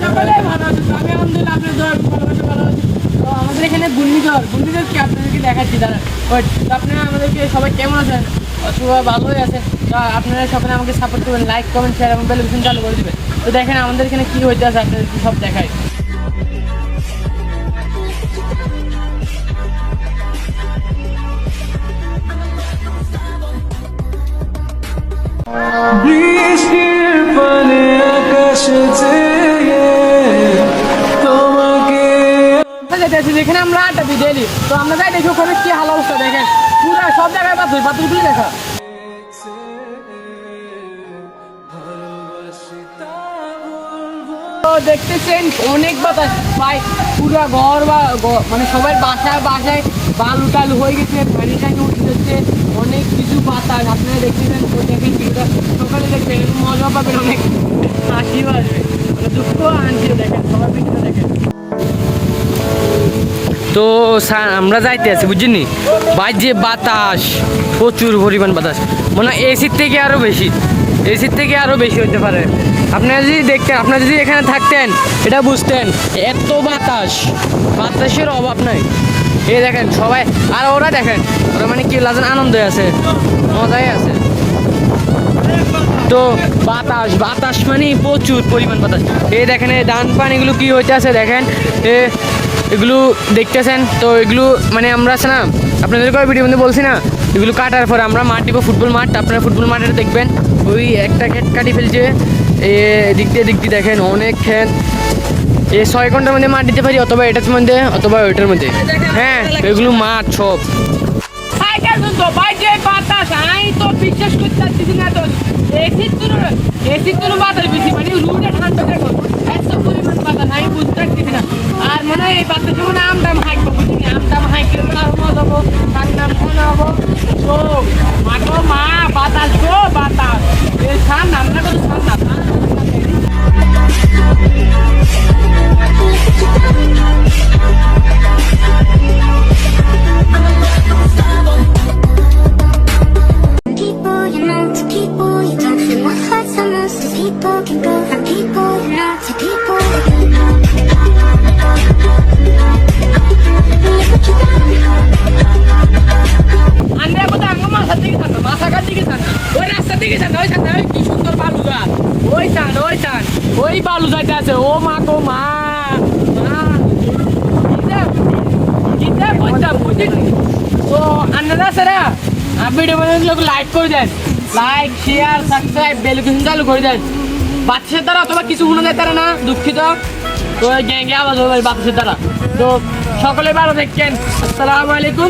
সকলে ভালো আছি, আমি আলহামদুলিল্লাহ আপনার দোয়া ভালোবাসা ভালো আছি। তো আমাদের এখানে ঘূর্ণিঝড় কি আপনাদেরকে দেখাচ্ছি দাঁড়া। তো আপনারা আমাদেরকে সবাই কেমন আছেন? সবাই ভালোই আছেন। তো আপনারা সকলে আমাকে সাপোর্ট করবেন, লাইক কমেন্ট শেয়ার এবং বেল বাটন চালু করে দিবেন। তো দেখেন আমাদের এখানে কি হইতে আছে আপনাদেরকে সব দেখাই। বৃষ্টির পানে আকাশে চেয়ে তোমাকে যেখানে আমরা আড্ডা দিই ডেইলি, তো আমরা যাই দেখি ওখানে কি হাল অবস্থা দেখেন, পুরো সব জায়গায় পাথরগুলি দেখা। তো দেখতেছেন অনেক বাতাস ভাই, পুরো ঘর মানে সবাই বাসায় বালু টালু হয়ে গেছে, পানি টানি উঠে যাচ্ছে, অনেক কিছু বাতাস আপনারা দেখতেছেন। তো দেখেন ভিডিওটা সকালে দেখবেন, মজা পাবেন, অনেক হাসি আসবে, মানে দুঃখ আনছে। দেখেন সবাই ভিডিওটা দেখেন। তো আমরা যাইতে আছি বুঝছেন ভাই, যে বাতাস, প্রচুর পরিমাণ বাতাস, মানে এসির থেকে আরও বেশি হতে পারে। আপনারা যদি দেখতেন, আপনারা যদি এখানে থাকতেন এটা বুঝতেন, এত বাতাসের অভাব নাই। এই দেখেন সবাই, আর ওরা দেখেন, ওরা মানে কি লাজেন আনন্দে আছে, মজাই আছে। তো বাতাস মানে প্রচুর পরিমাণ বাতাস। এই দেখেন এই ধান পানিগুলো কি হইতে আছে দেখেন, এগুলো দেখতেছেন। তো এগুলো মানে আমরা আছে না, আপনাদেরকে ভিডিওর মধ্যে বলছি না, এগুলো কাটার পরে আমরা মাঠ দিব, ফুটবল মাঠ। আপনারা ফুটবল মাঠে দেখবেন ওই একটা ক্ষেত কাটি ফেলছে, দিক দিয়ে দেখেন অনেক ক্ষেত। 6 ঘন্টার মধ্যে মাঠ দিতে পারি, অথবা এটার মধ্যে অথবা ওইটার মধ্যে। হ্যাঁ, এগুলো মাঠ সব। বিশ্বাস করতে পারছি না, তো এসির কোনো বাতাস বেশি, মানে রুটে ঠান্ডা দেখো, এত পরিমাণ বাতাস আমি বুঝতে পারছি না। আর মনে হয় এই বাতাসে মনে হয় আমদাম হাইকবো, বুঝিনি আমদাম হাইকে আরো মজা হবো, তার নাম মনে হবো। তো মাঠো মা বাতাস গো বাতাস, এই ঠান্ডা আমরা কত ঠান্ডা। People you know to people you don't feel my heart sometimes. People can go from people you know to people you don't know. আমরা কোথায় আঙ্গ মাথার দিকে থাকবো, মাথাকার দিকে থাকবো, ওই রাস্তার দিকে থাকবো, ওই থাকবে কি সুন্দর বালু গাছ, ওই বালু যাইতে আছে। ও মা গো মা, তো আপনারা স্যারা ভিডিও বানানোর লাইক করে দেন, like share subscribe bell button চালু করে দেন। বাতাসের দ্বারা অথবা কিছু শোনা যায় তারা না, দুঃখিত। তো গ্যাঙ্গে আওয়াজ হবে বাতাসের দ্বারা। তো সকলে ভালো দেখছেন, আসসালামু আলাইকুম।